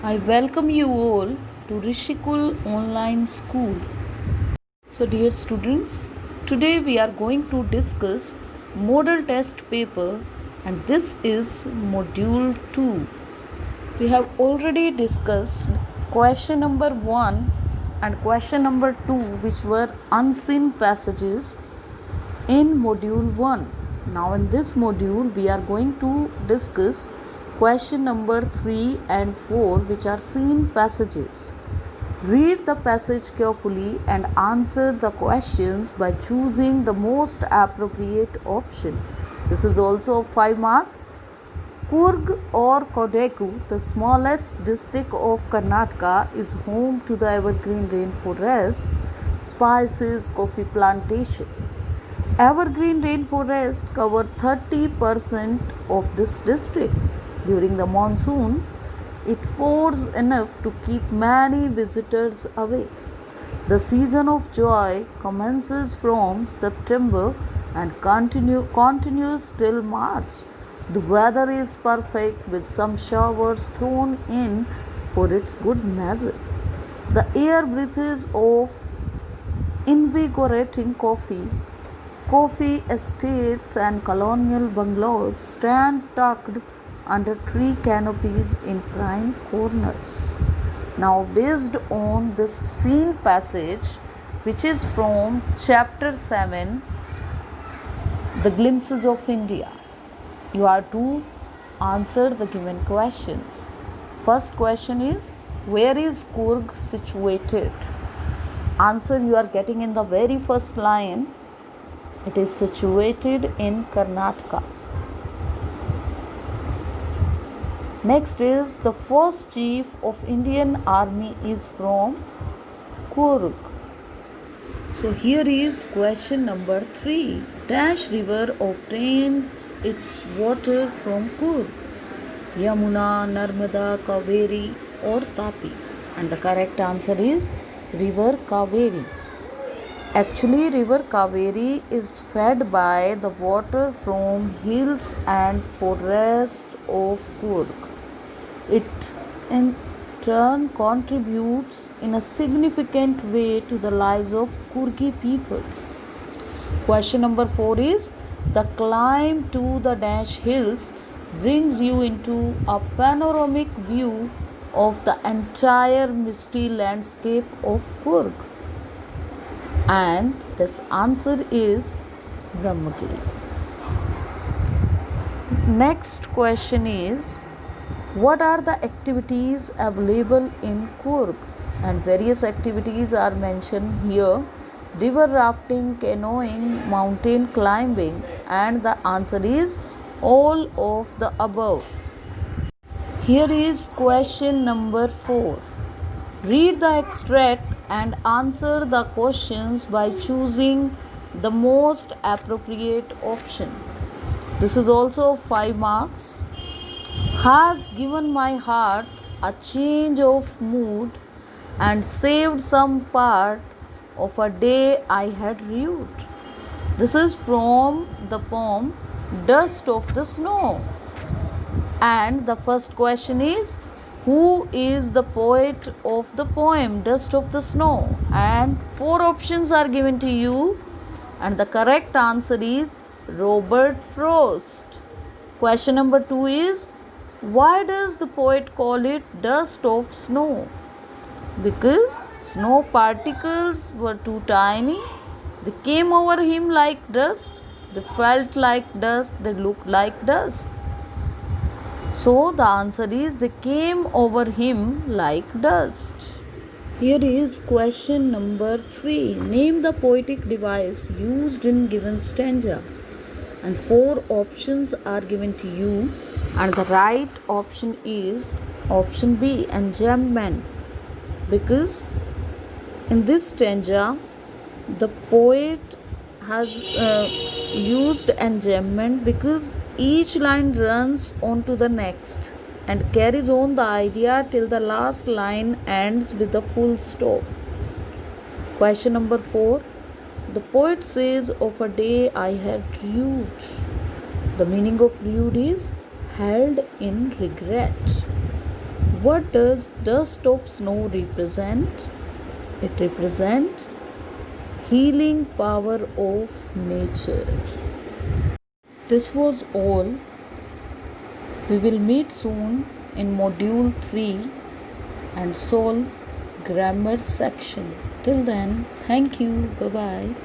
I welcome you all to Rishikul Online School. So, dear students, today we are going to discuss model test paper, and this is module 2. We have already discussed question number 1 and question number 2, which were unseen passages in module 1. Now, in this module, we are going to discuss question number 3 and 4, which are seen passages. Read the passage carefully and answer the questions by choosing the most appropriate option. This is also 5 marks. Coorg or Kodagu, the smallest district of Karnataka, is home to the evergreen rainforest, spices, coffee plantation. Evergreen rainforest cover 30% of this district. During the monsoon, it pours enough to keep many visitors away. The season of joy commences from September and continues till March. The weather is perfect with some showers thrown in for its good measures. The air breathes of invigorating coffee estates and colonial bungalows stand tucked under tree canopies in prime corners. Now, based on this scene passage, which is from chapter 7, The Glimpses of India, you are to answer the given questions. First question is, where is Coorg situated? Answer you are getting in the very first line. It is situated in Karnataka. Next is, the first chief of Indian Army is from Coorg. So here is question number 3. Dash river obtains its water from Coorg. Yamuna, Narmada, Kaveri or Tapi. And the correct answer is river Kaveri. Actually, river Kaveri is fed by the water from hills and forests of Coorg. It in turn contributes in a significant way to the lives of Coorgi people. Question number 4 is, the climb to the dash hills brings you into a panoramic view of the entire misty landscape of Coorg. And this answer is Brahmagiri. Next question is, what are the activities available in Coorg? And various activities are mentioned here: river rafting, canoeing, mountain climbing, and the answer is all of the above. Here is question number 4. Read the extract and answer the questions by choosing the most appropriate option. This is also 5 marks. Has given my heart a change of mood and saved some part of a day I had rued. This is from the poem Dust of the Snow. And the first question is, who is the poet of the poem Dust of the Snow? And 4 options are given to you, and the correct answer is Robert Frost. Question number 2 is, why does the poet call it dust of snow? Because snow particles were too tiny. They came over him like dust. They felt like dust. They looked like dust. So the answer is, they came over him like dust. Here is question number 3. Name the poetic device used in given stanza. And 4 options are given to you, and the right option is option B, enjambment. Because in this stanza, the poet has used enjambment because each line runs on to the next and carries on the idea till the last line ends with a full stop. Question number 4. The poet says, of a day I had rued. The meaning of rued is held in regret. What does dust of snow represent? It represents healing power of nature. This was all. We will meet soon in module 3 and solve grammar section. Till then, thank you. Bye bye.